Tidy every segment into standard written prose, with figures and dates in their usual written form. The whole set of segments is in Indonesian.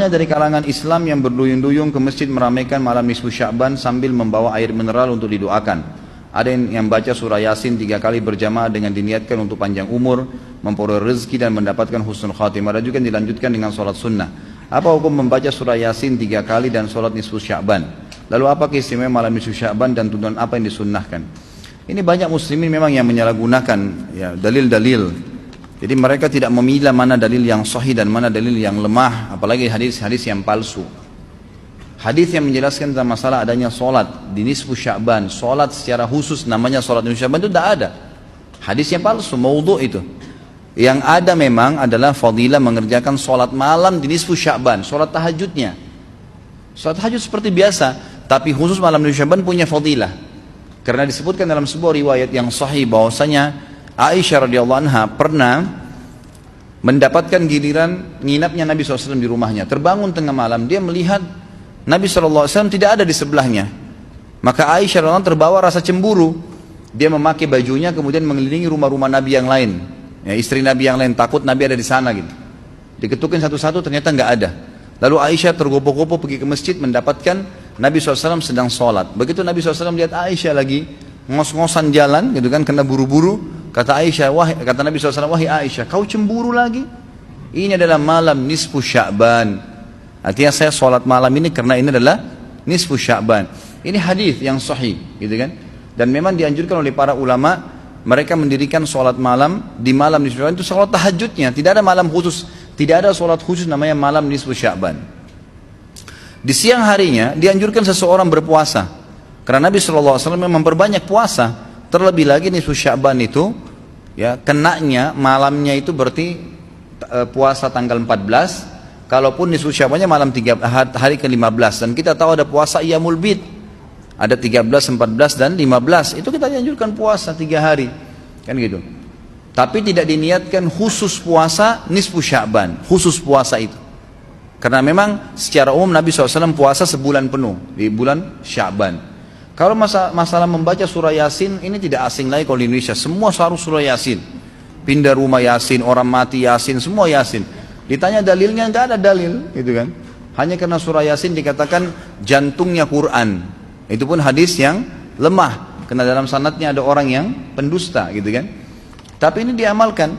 banyak dari kalangan Islam yang berduyun-duyung ke masjid meramaikan malam nisfu Sya'ban sambil membawa air mineral untuk didoakan. Ada yang baca surah Yasin 3 kali berjamaah dengan diniatkan untuk panjang umur, memperoleh rezeki dan mendapatkan husnul khatimah. Ada juga yang dilanjutkan dengan sholat sunnah. Apa hukum membaca surah Yasin 3 kali dan sholat nisfu Sya'ban? Lalu apa keistimewaan malam nisfu Sya'ban dan tuntunan apa yang disunnahkan? Ini banyak muslimin memang yang menyalahgunakan ya, dalil-dalil. Jadi mereka tidak memilah mana dalil yang sahih dan mana dalil yang lemah, apalagi hadis-hadis yang palsu. Hadis yang menjelaskan tentang masalah adanya solat di nisfu Sya'ban, solat secara khusus namanya solat nisfu Sya'ban itu tidak ada. Hadis yang palsu, maudhu' itu. Yang ada memang adalah fadilah mengerjakan solat malam di nisfu Sya'ban, solat tahajudnya. Solat tahajud seperti biasa, tapi khusus malam nisfu Sya'ban punya fadilah. Karena disebutkan dalam sebuah riwayat yang sahih bahwasanya Aisyah radhiyallahu anha pernah mendapatkan giliran nginapnya Nabi SAW di rumahnya. Terbangun tengah malam, dia melihat Nabi SAW tidak ada di sebelahnya. Maka Aisyah radhiyallahu anha terbawa rasa cemburu. Dia memakai bajunya kemudian mengelilingi rumah-rumah Nabi yang lain, ya, istri Nabi yang lain, takut Nabi ada di sana gitu. Diketukin satu-satu, ternyata nggak ada. Lalu Aisyah tergopoh-gopoh pergi ke masjid mendapatkan Nabi SAW sedang sholat. Begitu Nabi SAW lihat Aisyah lagi ngos-ngosan jalan gitu kan, kena buru-buru. Kata Nabi SAW, wahai Aisyah, kau cemburu lagi? Ini adalah malam nisfu Sya'ban. Artinya saya sholat malam ini karena ini adalah nisfu Sya'ban. Ini hadis yang sahih, gitu kan? Dan memang dianjurkan oleh para ulama, mereka mendirikan sholat malam di malam nisfu Sya'ban itu sholat tahajudnya. Tidak ada malam khusus, tidak ada sholat khusus namanya malam nisfu Sya'ban. Di siang harinya dianjurkan seseorang berpuasa. Karena Nabi SAW memang memperbanyak puasa. Terlebih lagi nisfu Sya'ban itu, ya, kenanya malamnya itu berarti puasa tanggal 14. Kalaupun nisfu Sya'bannya malam hari ke-15. Dan kita tahu ada puasa Iyamul Bid. Ada 13, 14 dan 15. Itu kita dianjurkan puasa 3 hari. Kan gitu. Tapi tidak diniatkan khusus puasa nisfu Sya'ban. Khusus puasa itu. Karena memang secara umum Nabi SAW puasa sebulan penuh. Di bulan Sya'ban. Kalau masalah membaca surah Yasin, ini tidak asing lagi kalau di Indonesia. Semua harus surah Yasin. Pindah rumah Yasin, orang mati Yasin, semua Yasin. Ditanya dalilnya, nggak ada dalil, gitu kan? Hanya karena surah Yasin dikatakan jantungnya Quran. Itu pun hadis yang lemah, karena dalam sanadnya ada orang yang pendusta, gitu kan? Tapi ini diamalkan.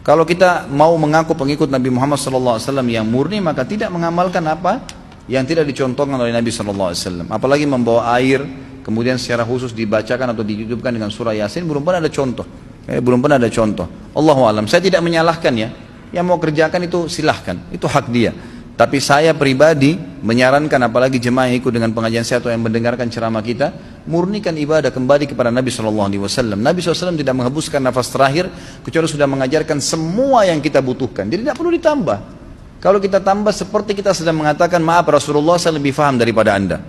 Kalau kita mau mengaku pengikut Nabi Muhammad SAW yang murni, maka tidak mengamalkan apa yang tidak dicontohkan oleh Nabi SAW. Apalagi membawa air, kemudian secara khusus dibacakan atau ditutupkan dengan surah Yasin, belum pernah ada contoh. Belum pernah ada contoh. Allahu a'lam. Saya tidak menyalahkan ya. Yang mau kerjakan itu silahkan, itu hak dia. Tapi saya pribadi menyarankan, apalagi jemaah yang ikut dengan pengajian saya atau yang mendengarkan ceramah kita, murnikan ibadah kembali kepada Nabi SAW. Nabi SAW tidak menghembuskan nafas terakhir kecuali sudah mengajarkan semua yang kita butuhkan. Jadi tidak perlu ditambah. Kalau kita tambah seperti kita sedang mengatakan, maaf Rasulullah saya lebih faham daripada anda.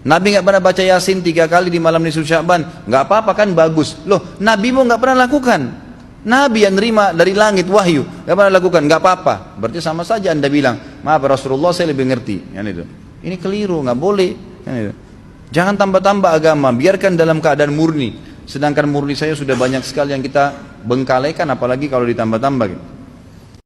Nabi nggak pernah baca Yasin 3 kali di malam nisfu Sya'ban, nggak apa-apa kan, bagus. Loh, Nabi mau nggak pernah lakukan. Nabi yang nerima dari langit wahyu nggak pernah lakukan, nggak apa-apa. Berarti sama saja anda bilang, maaf Rasulullah saya lebih ngerti. Kan itu. Ini keliru, nggak boleh. Kan itu. Jangan tambah-tambah agama, biarkan dalam keadaan murni. Sedangkan murni saya sudah banyak sekali yang kita bengkalekan, apalagi kalau ditambah-tambah. Gitu.